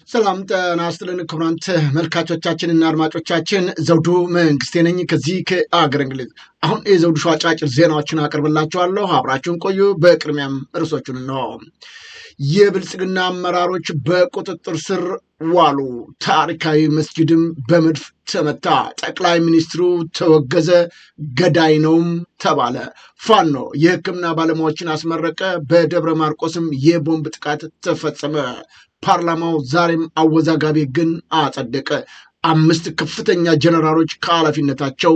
ሰላም ጤና ይስጥልን ክቡራን ተመልካቾቻችንና አድማጮቻችን ዘውዱ መንግስቴ ነኝ ከዚህ ከአገር እንግሊዝ። አሁን የዘውዱ ሾው አጫጭር ዜናዎችን አቀርብላችኋለሁ፣ አብራችሁን ቆዩ። በቅድሚያም ርዕሶቹን ነው። የብልጽግና አመራሮች በቁጥጥር ስር ዋሉ። ታሪካዊ መስጊድም በመድፍ ተመታ። ጠቅላይ ሚኒስትሩ ተወገዘ። ገዳይ ነውም ተባለ። ፋኖ የሕክምና ባለሙያዎችን አስመረቀ። በደብረ ማርቆስም የቦምብ ጥቃት ተፈጸመ። ፓርላማው ዛሬም አወዛጋቢ ግን አጸደቀ። 5 ከፍተኛ ጀነራሎች ከኃላፊነታቸው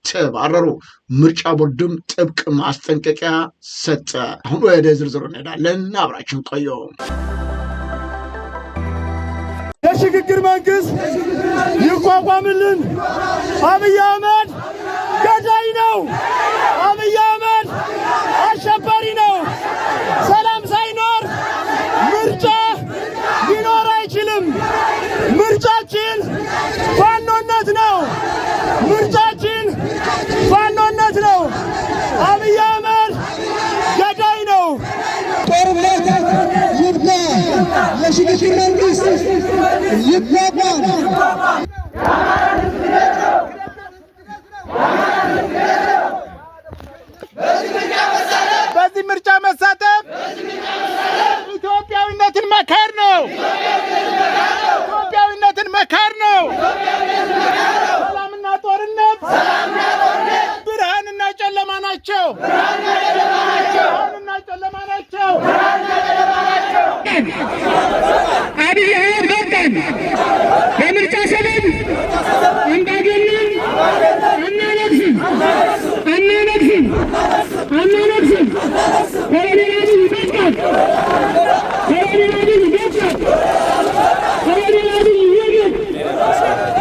ተባረሩ። ምርጫ ቦርድም ጥብቅ ማስጠንቀቂያ ሰጠ። አሁን ወደ ዝርዝሩ እንሄዳለን። አብራችን ቆዩ። የሽግግር መንግስት ይቋቋምልን። አብይ አህመድ ገዳይ ነው። አብይ አህመድ አሸባሪ ነው። ሰላም ሳይኖር ምርጫ ሊኖር አይችልም። ምርጫችን ፋኖነት ነው። ምርጫችን ፋኖነት ነው። አብይ አህመድ ገዳይ ነው። ጦርነት ይብቃ። የሽግግር መንግስት ይቋቋም። በዚህ ምርጫ መሳተፍ ኢትዮጵያዊነትን መካድ ነው። ኢትዮጵያዊነትን መካድ ነው። ሰላምና ጦርነት ብርሃንና ጨለማ ናቸው። ብርሃንና ጨለማ ናቸው። አብይ አህመድ በቃን። በምርጫ ሰበብ እንዳገኘን አናነግስም። ኮሎኔል አብይ በቃን። ኮሎኔል አብይ በቃን። ኮሎኔል አብይ ይወገድ።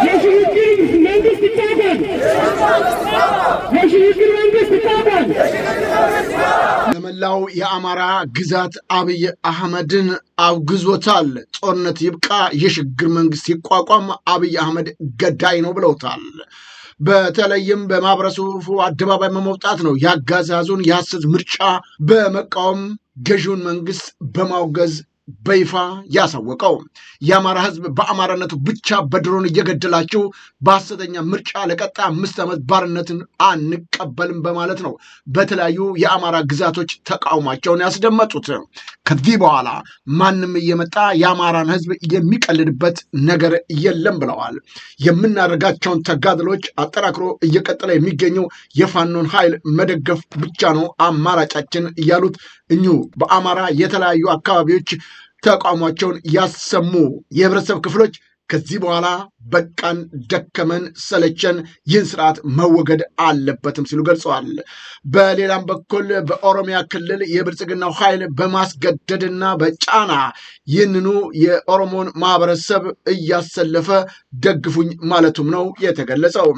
የሽግግር መንግስት ይቋቋም። የሽግግር መንግስት ይቋቋም። ለመላው የአማራ ግዛት አብይ አህመድን አውግዞታል። ጦርነት ይብቃ፣ የሽግግር መንግስት ይቋቋም፣ አብይ አህመድ ገዳይ ነው ብለውታል። በተለይም በማህበረሰቡ አደባባይ በመውጣት ነው የአገዛዙን የሐሰት ምርጫ በመቃወም ገዢውን መንግስት በማውገዝ በይፋ ያሳወቀው። የአማራ ህዝብ በአማራነቱ ብቻ በድሮን እየገደላችሁ በሐሰተኛ ምርጫ ለቀጣይ 5 ዓመት ባርነትን አንቀበልም በማለት ነው በተለያዩ የአማራ ግዛቶች ተቃውሟቸውን ያስደመጡት። ከዚህ በኋላ ማንም እየመጣ የአማራን ህዝብ የሚቀልድበት ነገር የለም ብለዋል። የምናደርጋቸውን ተጋድሎች አጠናክሮ እየቀጠለ የሚገኘው የፋኖን ኃይል መደገፍ ብቻ ነው አማራጫችን እያሉት እኙ በአማራ የተለያዩ አካባቢዎች ተቃውሟቸውን ያሰሙ የህብረተሰብ ክፍሎች ከዚህ በኋላ በቃን፣ ደከመን፣ ሰለቸን፣ ይህን ስርዓት መወገድ አለበትም ሲሉ ገልጸዋል። በሌላም በኩል በኦሮሚያ ክልል የብልጽግናው ኃይል በማስገደድና በጫና ይህንኑ የኦሮሞን ማህበረሰብ እያሰለፈ ደግፉኝ ማለቱም ነው የተገለጸው።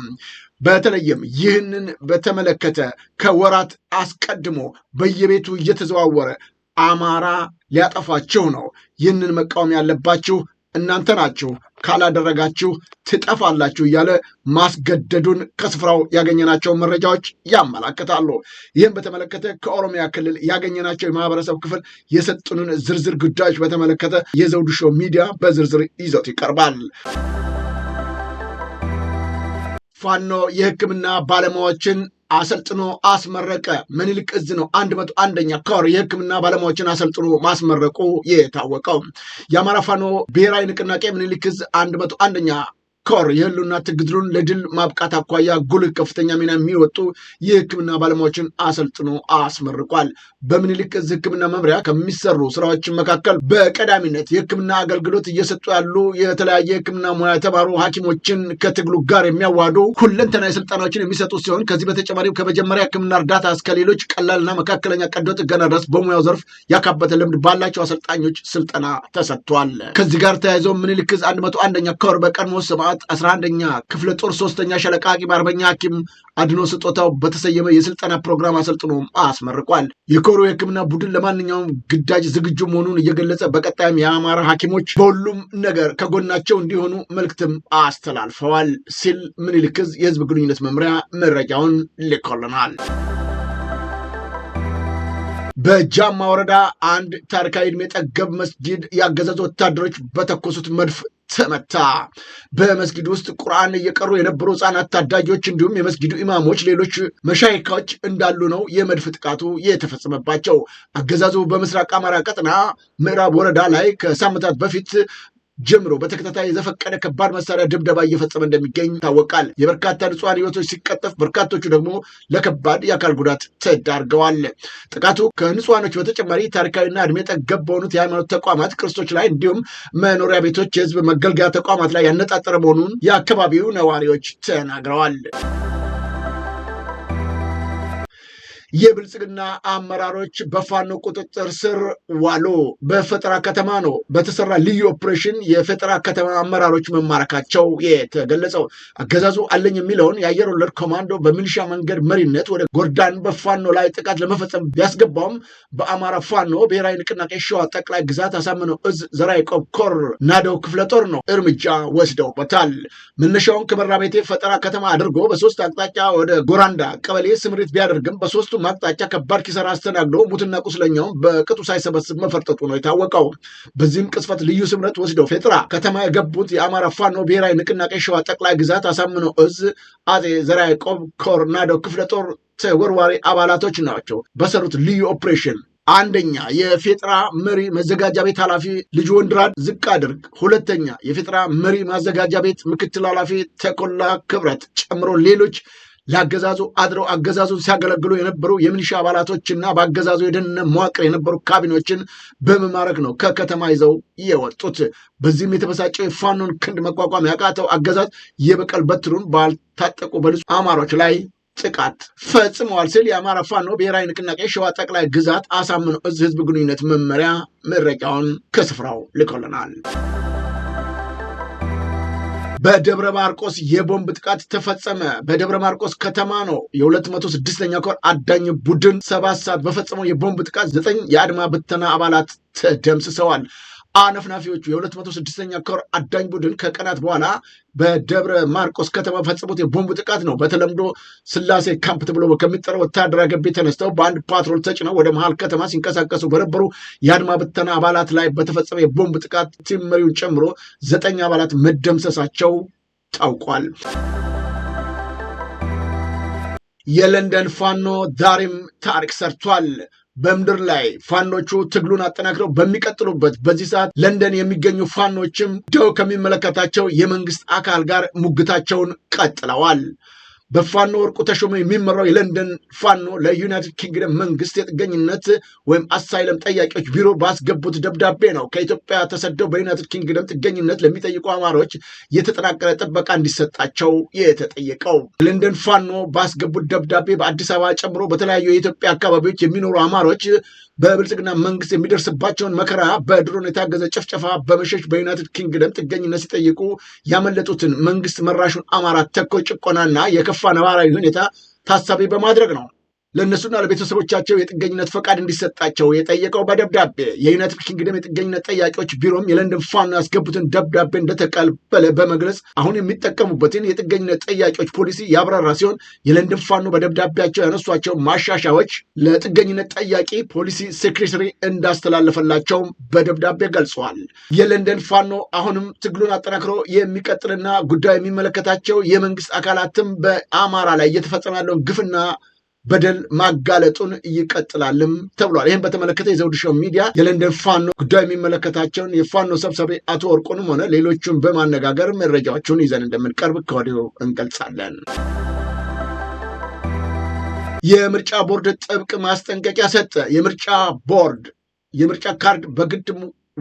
በተለይም ይህንን በተመለከተ ከወራት አስቀድሞ በየቤቱ እየተዘዋወረ አማራ ሊያጠፋችሁ ነው፣ ይህንን መቃወም ያለባችሁ እናንተ ናችሁ፣ ካላደረጋችሁ ትጠፋላችሁ እያለ ማስገደዱን ከስፍራው ያገኘናቸው መረጃዎች ያመላክታሉ። ይህም በተመለከተ ከኦሮሚያ ክልል ያገኘናቸው የማህበረሰብ ክፍል የሰጡንን ዝርዝር ጉዳዮች በተመለከተ የዘውዱ ሾው ሚዲያ በዝርዝር ይዞት ይቀርባል። ፋኖ የሕክምና ባለሙያዎችን አሰልጥኖ አስመረቀ። ምኒልክ እዝ ነው 101ኛ ኮር የሕክምና ባለሙያዎችን አሰልጥኖ ማስመረቁ የታወቀው። የአማራ ፋኖ ብሔራዊ ንቅናቄ ምኒልክ እዝ 101ኛ ኮር የህልውና ትግሉን ለድል ማብቃት አኳያ ጉልህ ከፍተኛ ሚና የሚወጡ የሕክምና ባለሙያዎችን አሰልጥኖ አስመርቋል። በምኒልክ እዝ ሕክምና መምሪያ ከሚሰሩ ስራዎች መካከል በቀዳሚነት የሕክምና አገልግሎት እየሰጡ ያሉ የተለያየ ሕክምና ሙያ የተማሩ ሐኪሞችን ከትግሉ ጋር የሚያዋዱ ሁለንተናዊ ስልጠናዎችን የሚሰጡ ሲሆን ከዚህ በተጨማሪም ከመጀመሪያ ሕክምና እርዳታ እስከ ሌሎች ቀላልና መካከለኛ ቀዶ ጥገና ድረስ በሙያው ዘርፍ ያካበተ ልምድ ባላቸው አሰልጣኞች ስልጠና ተሰጥቷል። ከዚህ ጋር ተያይዘው ምኒልክ እዝ 101ኛ ኮር በቀድሞ ስብዓት 11ኛ ክፍለ ጦር 3ኛ ሻለቃ ሐኪም አርበኛ ሐኪም አድኖ ስጦታው በተሰየመ የስልጠና ፕሮግራም አሰልጥኖ አስመርቋል። የኮሩ የሕክምና ቡድን ለማንኛውም ግዳጅ ዝግጁ መሆኑን እየገለጸ በቀጣይም የአማራ ሐኪሞች በሁሉም ነገር ከጎናቸው እንዲሆኑ መልእክትም አስተላልፈዋል ሲል ምኒልክ እዝ የህዝብ ግንኙነት መምሪያ መረጃውን ልኮልናል። በጃማ ወረዳ አንድ ታሪካዊ ዕድሜ ጠገብ መስጊድ ያገዛዙ ወታደሮች በተኮሱት መድፍ ተመታ። በመስጊድ ውስጥ ቁርአን እየቀሩ የነበሩ ህጻናት፣ ታዳጊዎች እንዲሁም የመስጊዱ ኢማሞች፣ ሌሎች መሻይካዎች እንዳሉ ነው የመድፍ ጥቃቱ የተፈጸመባቸው። አገዛዙ በምስራቅ አማራ ቀጠና ምዕራብ ወረዳ ላይ ከሳምንታት በፊት ጀምሮ በተከታታይ የዘፈቀደ ከባድ መሳሪያ ድብደባ እየፈጸመ እንደሚገኝ ይታወቃል። የበርካታ ንጹሃን ህይወቶች ሲቀጠፍ፣ በርካቶቹ ደግሞ ለከባድ የአካል ጉዳት ተዳርገዋል። ጥቃቱ ከንጹሃኖች በተጨማሪ ታሪካዊና እድሜ ጠገብ በሆኑት የሃይማኖት ተቋማት፣ ቅርሶች ላይ እንዲሁም መኖሪያ ቤቶች፣ የህዝብ መገልገያ ተቋማት ላይ ያነጣጠረ መሆኑን የአካባቢው ነዋሪዎች ተናግረዋል። የብልጽግና አመራሮች በፋኖ ቁጥጥር ስር ዋሉ። በፈጠራ ከተማ ነው በተሰራ ልዩ ኦፕሬሽን የፈጠራ ከተማ አመራሮች መማረካቸው የተገለጸው። አገዛዙ አለኝ የሚለውን የአየር ወለድ ኮማንዶ በሚሊሻ መንገድ መሪነት ወደ ጎርዳን በፋኖ ላይ ጥቃት ለመፈጸም ቢያስገባውም በአማራ ፋኖ ብሔራዊ ንቅናቄ ሸዋ ጠቅላይ ግዛት አሳምነው እዝ ዘራ ያዕቆብ ኮር ናደው ክፍለ ጦር ነው እርምጃ ወስደውበታል። መነሻውን ከመራቤቴ ፈጠራ ከተማ አድርጎ በሶስት አቅጣጫ ወደ ጎራንዳ ቀበሌ ስምሪት ቢያደርግም በሶስቱ አቅጣጫ ከባድ ኪሳራ አስተናግዶ ሙትና ቁስለኛውን በቅጡ ሳይሰበስብ መፈርጠጡ ነው የታወቀው። በዚህም ቅስፈት ልዩ ስምረት ወስደው ፌጥራ ከተማ የገቡት የአማራ ፋኖ ብሔራዊ ንቅናቄ ሸዋ ጠቅላይ ግዛት አሳምነው እዝ አጼ ዘርዓ ያዕቆብ ኮር ናደው ክፍለ ጦር ተወርዋሪ አባላቶች ናቸው። በሰሩት ልዩ ኦፕሬሽን አንደኛ የፌጥራ መሪ ማዘጋጃ ቤት ኃላፊ ልጅ ወንድራድ ዝቅ አድርግ፣ ሁለተኛ የፌጥራ መሪ ማዘጋጃ ቤት ምክትል ኃላፊ ተኮላ ክብረት ጨምሮ ሌሎች ለአገዛዙ አድረው አገዛዙን ሲያገለግሉ የነበሩ የሚሊሻ አባላቶችና በአገዛዙ የደህንነት መዋቅር የነበሩ ካቢኔዎችን በመማረክ ነው ከከተማ ይዘው የወጡት። በዚህም የተበሳጨው የፋኖን ክንድ መቋቋም ያቃተው አገዛዝ የበቀል በትሩን ባልታጠቁ በንጹህ አማሮች ላይ ጥቃት ፈጽመዋል ሲል የአማራ ፋኖ ብሔራዊ ንቅናቄ ሸዋ ጠቅላይ ግዛት አሳምነው እዝ ህዝብ ግንኙነት መመሪያ መረጃውን ከስፍራው ልኮልናል። በደብረ ማርቆስ የቦምብ ጥቃት ተፈጸመ። በደብረ ማርቆስ ከተማ ነው የ206ኛ ኮር አዳኝ ቡድን 7 ሰዓት በፈጸመው የቦምብ ጥቃት 9 የአድማ ብተና አባላት ተደምስሰዋል። አነፍናፊዎቹ የ206ኛ ኮር አዳኝ ቡድን ከቀናት በኋላ በደብረ ማርቆስ ከተማ ፈጸሙት የቦምብ ጥቃት ነው በተለምዶ ስላሴ ካምፕ ተብሎ ከሚጠራው ወታደራዊ ገቢ ተነስተው በአንድ ፓትሮል ተጭነው ወደ መሃል ከተማ ሲንቀሳቀሱ በነበሩ የአድማ ብተና አባላት ላይ በተፈጸመ የቦምብ ጥቃት ቲም መሪውን ጨምሮ 9 አባላት መደምሰሳቸው ታውቋል። የለንደን ፋኖ ዛሬም ታሪክ ሰርቷል። በምድር ላይ ፋኖቹ ትግሉን አጠናክረው በሚቀጥሉበት በዚህ ሰዓት ለንደን የሚገኙ ፋኖችም ደው ከሚመለከታቸው የመንግስት አካል ጋር ሙግታቸውን ቀጥለዋል። በፋኖ ወርቁ ተሾመ የሚመራው የለንደን ፋኖ ለዩናይትድ ኪንግደም መንግስት የጥገኝነት ወይም አሳይለም ጠያቂዎች ቢሮ ባስገቡት ደብዳቤ ነው ከኢትዮጵያ ተሰደው በዩናይትድ ኪንግደም ጥገኝነት ለሚጠይቁ አማሮች የተጠናቀረ ጥበቃ እንዲሰጣቸው የተጠየቀው። ለንደን ፋኖ ባስገቡት ደብዳቤ በአዲስ አበባ ጨምሮ በተለያዩ የኢትዮጵያ አካባቢዎች የሚኖሩ አማሮች በብልጽግና መንግስት የሚደርስባቸውን መከራ፣ በድሮን የታገዘ ጭፍጨፋ በመሸሽ በዩናይትድ ኪንግደም ጥገኝነት ሲጠይቁ ያመለጡትን መንግስት መራሹን አማራ ተኮር ጭቆናና የከፋ ነባራዊ ሁኔታ ታሳቢ በማድረግ ነው ለእነሱና ለቤተሰቦቻቸው የጥገኝነት ፈቃድ እንዲሰጣቸው የጠየቀው በደብዳቤ። የዩናይትድ ኪንግደም የጥገኝነት ጠያቂዎች ቢሮም የለንደን ፋኖ ያስገቡትን ደብዳቤ እንደተቀበለ በመግለጽ አሁን የሚጠቀሙበትን የጥገኝነት ጠያቂዎች ፖሊሲ ያብራራ ሲሆን የለንደን ፋኖ በደብዳቤያቸው ያነሷቸው ማሻሻያዎች ለጥገኝነት ጠያቂ ፖሊሲ ሴክሬታሪ እንዳስተላለፈላቸውም በደብዳቤ ገልጸዋል። የለንደን ፋኖ አሁንም ትግሉን አጠናክሮ የሚቀጥልና ጉዳዩ የሚመለከታቸው የመንግስት አካላትም በአማራ ላይ እየተፈጸመ ያለውን ግፍና በደል ማጋለጡን ይቀጥላልም ተብሏል። ይህም በተመለከተ የዘውዱ ሾው ሚዲያ የለንደን ፋኖ ጉዳይ የሚመለከታቸውን የፋኖ ሰብሳቢ አቶ ወርቁንም ሆነ ሌሎቹን በማነጋገር መረጃዎቹን ይዘን እንደምንቀርብ ከወዲሁ እንገልጻለን። የምርጫ ቦርድ ጥብቅ ማስጠንቀቂያ ሰጠ። የምርጫ ቦርድ የምርጫ ካርድ በግድ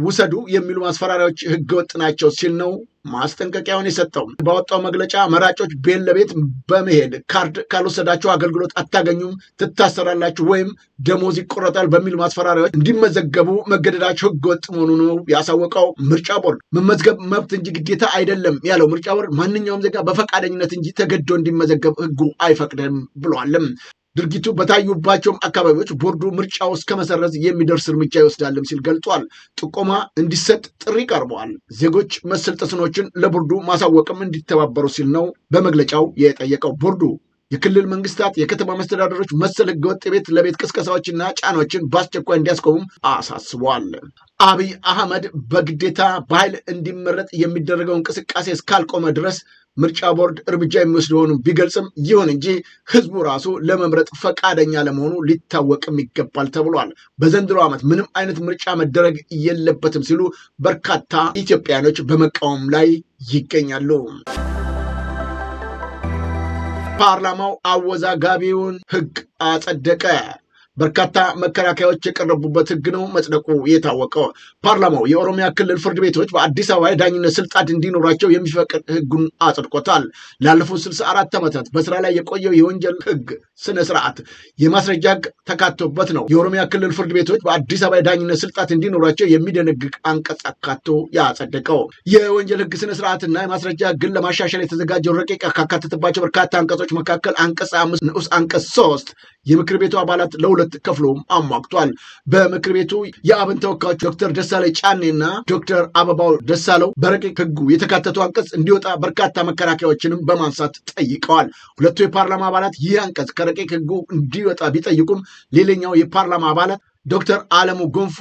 ውሰዱ የሚሉ ማስፈራሪያዎች ህገወጥ ናቸው ሲል ነው ማስጠንቀቂያውን የሰጠው። ባወጣው መግለጫ መራጮች ቤት ለቤት በመሄድ ካርድ ካልወሰዳችሁ አገልግሎት አታገኙም፣ ትታሰራላችሁ ወይም ደሞዝ ይቆረጣል በሚሉ ማስፈራሪያዎች እንዲመዘገቡ መገደዳቸው ህገወጥ መሆኑ ነው ያሳወቀው። ምርጫ ቦርድ መመዝገብ መብት እንጂ ግዴታ አይደለም ያለው ምርጫ ቦርድ ማንኛውም ዜጋ በፈቃደኝነት እንጂ ተገዶ እንዲመዘገብ ህጉ አይፈቅድም ብሏልም። ድርጊቱ በታዩባቸውም አካባቢዎች ቦርዱ ምርጫው እስከ መሰረዝ የሚደርስ እርምጃ ይወስዳልም ሲል ገልጿል። ጥቆማ እንዲሰጥ ጥሪ ቀርበዋል። ዜጎች መሰል ጥሰቶችን ለቦርዱ ማሳወቅም እንዲተባበሩ ሲል ነው በመግለጫው የጠየቀው። ቦርዱ የክልል መንግስታት፣ የከተማ መስተዳደሮች መሰል ህገወጥ የቤት ለቤት ቅስቀሳዎችና ጫናዎችን በአስቸኳይ እንዲያስቆሙም አሳስበዋል። አብይ አህመድ በግዴታ በኃይል እንዲመረጥ የሚደረገው እንቅስቃሴ እስካልቆመ ድረስ ምርጫ ቦርድ እርምጃ የሚወስደውን ቢገልጽም ይሁን እንጂ ህዝቡ ራሱ ለመምረጥ ፈቃደኛ ለመሆኑ ሊታወቅም ይገባል ተብሏል። በዘንድሮ ዓመት ምንም አይነት ምርጫ መደረግ የለበትም ሲሉ በርካታ ኢትዮጵያኖች በመቃወም ላይ ይገኛሉ። ፓርላማው አወዛጋቢውን ህግ አጸደቀ። በርካታ መከራከያዎች የቀረቡበት ህግ ነው መጽደቁ የታወቀው። ፓርላማው የኦሮሚያ ክልል ፍርድ ቤቶች በአዲስ አበባ የዳኝነት ስልጣን እንዲኖራቸው የሚፈቅድ ህጉን አጽድቆታል። ላለፉት 64 ዓመታት በስራ ላይ የቆየው የወንጀል ህግ ስነ ስርዓት የማስረጃ ህግ ተካቶበት ነው የኦሮሚያ ክልል ፍርድ ቤቶች በአዲስ አበባ የዳኝነት ስልጣን እንዲኖራቸው የሚደነግግ አንቀጽ አካቶ ያጸደቀው። የወንጀል ህግ ስነ ስርዓትና የማስረጃ ህግን ለማሻሻል የተዘጋጀው ረቂቅ ካካተተባቸው በርካታ አንቀጾች መካከል አንቀጽ 5 ንዑስ አንቀጽ 3 የምክር ቤቱ አባላት ለሁለት ከፍሎም አሟግቷል። በምክር ቤቱ የአብን ተወካዮች ዶክተር ደሳለኝ ጫኔና ዶክተር አበባው ደሳለው በረቂቅ ህጉ የተካተቱ አንቀጽ እንዲወጣ በርካታ መከራከያዎችንም በማንሳት ጠይቀዋል። ሁለቱ የፓርላማ አባላት ይህ አንቀጽ ከረቂቅ ህጉ እንዲወጣ ቢጠይቁም ሌላኛው የፓርላማ አባላት ዶክተር አለሙ ጎንፋ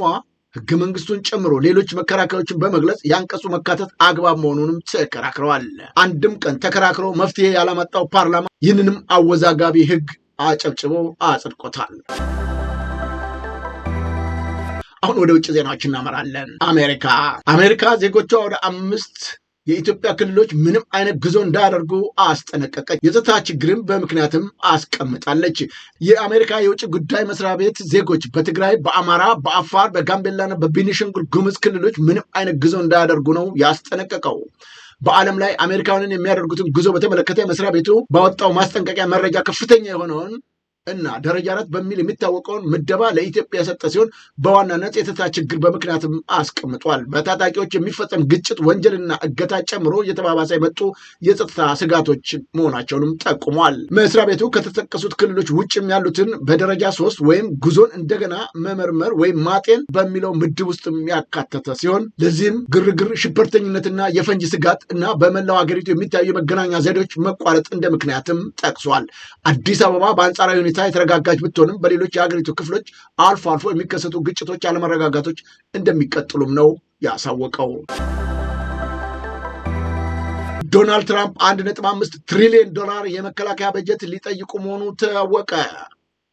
ህገ መንግስቱን ጨምሮ ሌሎች መከራከሪያዎችን በመግለጽ የአንቀጹ መካተት አግባብ መሆኑንም ተከራክረዋል። አንድም ቀን ተከራክሮ መፍትሄ ያላመጣው ፓርላማ ይህንንም አወዛጋቢ ህግ አጨብጭቦ አጽድቆታል። አሁን ወደ ውጭ ዜናዎች እናመራለን። አሜሪካ ዜጎቿ ወደ 5 የኢትዮጵያ ክልሎች ምንም አይነት ጉዞ እንዳያደርጉ አስጠነቀቀች። የጸጥታ ችግርን በምክንያትም አስቀምጣለች። የአሜሪካ የውጭ ጉዳይ መስሪያ ቤት ዜጎች በትግራይ፣ በአማራ፣ በአፋር፣ በጋምቤላና በቤኒሻንጉል ጉሙዝ ክልሎች ምንም አይነት ጉዞ እንዳያደርጉ ነው ያስጠነቀቀው። በዓለም ላይ አሜሪካውያን የሚያደርጉትን ጉዞ በተመለከተ መስሪያ ቤቱ ባወጣው ማስጠንቀቂያ መረጃ ከፍተኛ የሆነውን እና ደረጃ 4 በሚል የሚታወቀውን ምደባ ለኢትዮጵያ የሰጠ ሲሆን በዋናነት የጸጥታ ችግር በምክንያትም አስቀምጧል። በታጣቂዎች የሚፈጸም ግጭት፣ ወንጀልና እገታ ጨምሮ እየተባባሰ የመጡ የጸጥታ ስጋቶች መሆናቸውንም ጠቁሟል። መስሪያ ቤቱ ከተጠቀሱት ክልሎች ውጭም ያሉትን በደረጃ 3 ወይም ጉዞን እንደገና መመርመር ወይም ማጤን በሚለው ምድብ ውስጥ ያካተተ ሲሆን ለዚህም ግርግር፣ ሽብርተኝነትና የፈንጂ ስጋት እና በመላው ሀገሪቱ የሚታዩ የመገናኛ ዘዴዎች መቋረጥ እንደ ምክንያትም ጠቅሷል። አዲስ አበባ በአንጻራዊ ሁኔታ የተረጋጋች ብትሆንም በሌሎች የሀገሪቱ ክፍሎች አልፎ አልፎ የሚከሰቱ ግጭቶች፣ አለመረጋጋቶች እንደሚቀጥሉም ነው ያሳወቀው። ዶናልድ ትራምፕ 1.5 ትሪሊዮን ዶላር የመከላከያ በጀት ሊጠይቁ መሆኑ ታወቀ።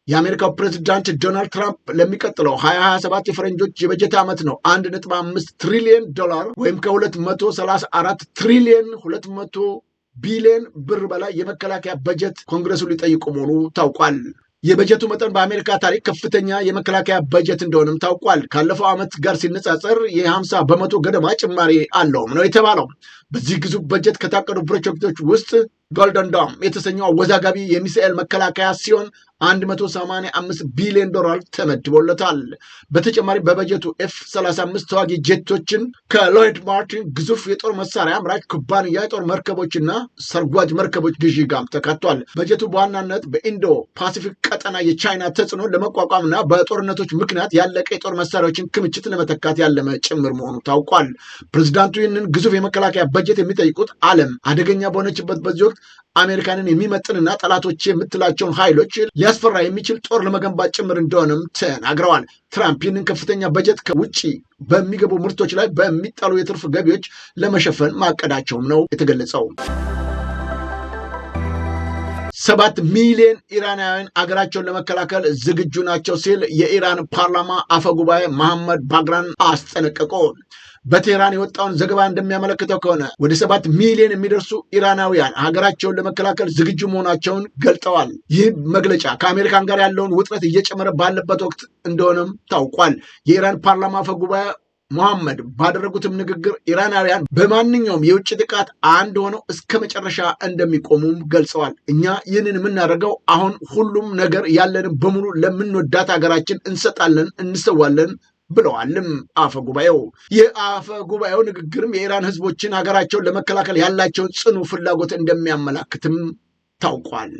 የአሜሪካው ፕሬዝዳንት ዶናልድ ትራምፕ ለሚቀጥለው 2027 የፈረንጆች የበጀት ዓመት ነው 1.5 ትሪሊዮን ዶላር ወይም ከ234 ትሪሊዮን 200 ቢሊዮን ብር በላይ የመከላከያ በጀት ኮንግረሱ ሊጠይቁ መሆኑ ታውቋል። የበጀቱ መጠን በአሜሪካ ታሪክ ከፍተኛ የመከላከያ በጀት እንደሆነም ታውቋል። ካለፈው ዓመት ጋር ሲነጻጸር የ50 በመቶ ገደማ ጭማሪ አለውም ነው የተባለው። በዚህ ግዙፍ በጀት ከታቀዱ ፕሮጀክቶች ውስጥ ጎልደን ዶም የተሰኘው አወዛጋቢ የሚሳኤል መከላከያ ሲሆን 185 ቢሊዮን ዶላር ተመድቦለታል። በተጨማሪ በበጀቱ F-35 ተዋጊ ጄቶችን ከሎይድ ማርቲን ግዙፍ የጦር መሳሪያ አምራች ኩባንያ የጦር መርከቦችና ሰርጓጅ መርከቦች ግዢ ጋር ተካቷል። በጀቱ በዋናነት በኢንዶ ፓሲፊክ ቀጠና የቻይና ተጽዕኖ ለመቋቋምና በጦርነቶች ምክንያት ያለቀ የጦር መሳሪያዎችን ክምችት ለመተካት ያለመ ጭምር መሆኑ ታውቋል። ፕሬዝዳንቱ ይህንን ግዙፍ የመከላከያ በጀት የሚጠይቁት ዓለም አደገኛ በሆነችበት በዚህ ወቅት አሜሪካንን የሚመጥንና ጠላቶች የምትላቸውን ኃይሎች ሊያስፈራ የሚችል ጦር ለመገንባት ጭምር እንደሆነም ተናግረዋል። ትራምፕ ይህንን ከፍተኛ በጀት ከውጭ በሚገቡ ምርቶች ላይ በሚጣሉ የትርፍ ገቢዎች ለመሸፈን ማቀዳቸውም ነው የተገለጸው። 7 ሚሊዮን ኢራናውያን አገራቸውን ለመከላከል ዝግጁ ናቸው ሲል የኢራን ፓርላማ አፈጉባኤ መሐመድ ባግራን አስጠነቀቁ። በቴህራን የወጣውን ዘገባ እንደሚያመለክተው ከሆነ ወደ 7 ሚሊዮን የሚደርሱ ኢራናውያን ሀገራቸውን ለመከላከል ዝግጁ መሆናቸውን ገልጠዋል። ይህ መግለጫ ከአሜሪካን ጋር ያለውን ውጥረት እየጨመረ ባለበት ወቅት እንደሆነም ታውቋል። የኢራን ፓርላማ አፈጉባኤ መሐመድ ባደረጉትም ንግግር ኢራናውያን በማንኛውም የውጭ ጥቃት አንድ ሆነው እስከ መጨረሻ እንደሚቆሙም ገልጸዋል። እኛ ይህንን የምናደርገው አሁን ሁሉም ነገር ያለንን በሙሉ ለምንወዳት ሀገራችን እንሰጣለን፣ እንሰዋለን ብለዋልም አፈ ጉባኤው። የአፈ ጉባኤው ንግግርም የኢራን ህዝቦችን ሀገራቸውን ለመከላከል ያላቸውን ጽኑ ፍላጎት እንደሚያመላክትም ታውቋል።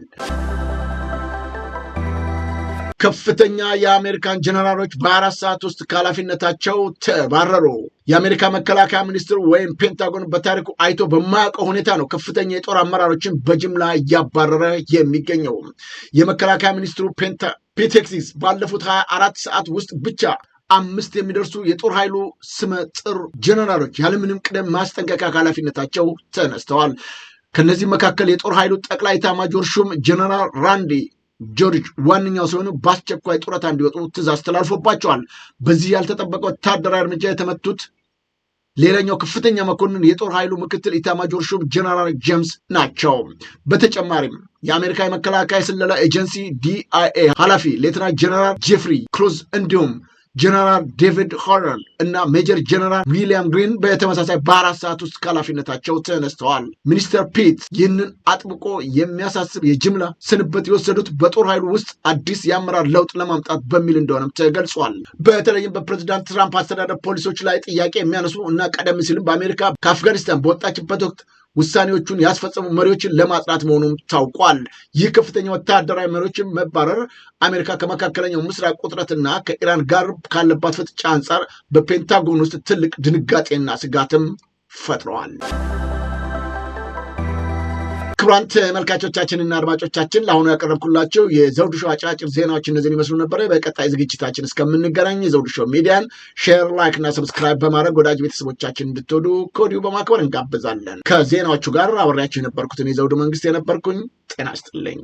ከፍተኛ የአሜሪካን ጀነራሎች በ4 ሰዓት ውስጥ ከኃላፊነታቸው ተባረሩ። የአሜሪካ መከላከያ ሚኒስትር ወይም ፔንታጎን በታሪኩ አይቶ በማያውቀው ሁኔታ ነው ከፍተኛ የጦር አመራሮችን በጅምላ እያባረረ የሚገኘው። የመከላከያ ሚኒስትሩ ፔቴክሲስ ባለፉት 24 ሰዓት ውስጥ ብቻ 5 የሚደርሱ የጦር ኃይሉ ስመጥር ጀነራሎች ያለምንም ቅደም ማስጠንቀቂያ ከኃላፊነታቸው ተነስተዋል። ከነዚህ መካከል የጦር ኃይሉ ጠቅላይ ኤታማዦር ሹም ጀነራል ራንዲ ጆርጅ ዋነኛው ሲሆኑ በአስቸኳይ ጡረታ እንዲወጡ ትዕዛዝ ተላልፎባቸዋል። በዚህ ያልተጠበቀ ወታደራዊ እርምጃ የተመቱት ሌላኛው ከፍተኛ መኮንን የጦር ኃይሉ ምክትል ኢታማጆር ሹም ጀነራል ጄምስ ናቸው። በተጨማሪም የአሜሪካ የመከላከያ ስለላ ኤጀንሲ DIA ኃላፊ ሌተናንት ጀነራል ጄፍሪ ክሩዝ እንዲሁም ጀነራል ዴቪድ ሆረል እና ሜጀር ጀነራል ዊሊያም ግሪን በተመሳሳይ በ4 ሰዓት ውስጥ ከኃላፊነታቸው ተነስተዋል። ሚኒስተር ፒት ይህንን አጥብቆ የሚያሳስብ የጅምላ ስንበት የወሰዱት በጦር ኃይሉ ውስጥ አዲስ የአመራር ለውጥ ለማምጣት በሚል እንደሆነም ተገልጿል። በተለይም በፕሬዚዳንት ትራምፕ አስተዳደር ፖሊሶች ላይ ጥያቄ የሚያነሱ እና ቀደም ሲልም በአሜሪካ ከአፍጋኒስታን በወጣችበት ወቅት ውሳኔዎቹን ያስፈጸሙ መሪዎችን ለማጥራት መሆኑም ታውቋል። ይህ ከፍተኛ ወታደራዊ መሪዎችን መባረር አሜሪካ ከመካከለኛው ምስራቅ ውጥረትና ከኢራን ጋር ካለባት ፍጥጫ አንጻር በፔንታጎን ውስጥ ትልቅ ድንጋጤና ስጋትም ፈጥረዋል። ክቡራን ተመልካቾቻችንና አድማጮቻችን ለአሁኑ ያቀረብኩላቸው የዘውዱ ሾው አጫጭር ዜናዎች እነዚህን ይመስሉ ነበር። በቀጣይ ዝግጅታችን እስከምንገናኝ የዘውዱ ሾው ሚዲያን ሼር፣ ላይክ እና ሰብስክራይብ በማድረግ ወዳጅ ቤተሰቦቻችን እንድትወዱ ከወዲሁ በማክበር እንጋብዛለን። ከዜናዎቹ ጋር አብሬያችሁ የነበርኩትን የዘውዱ መንግስት የነበርኩኝ። ጤና ይስጥልኝ።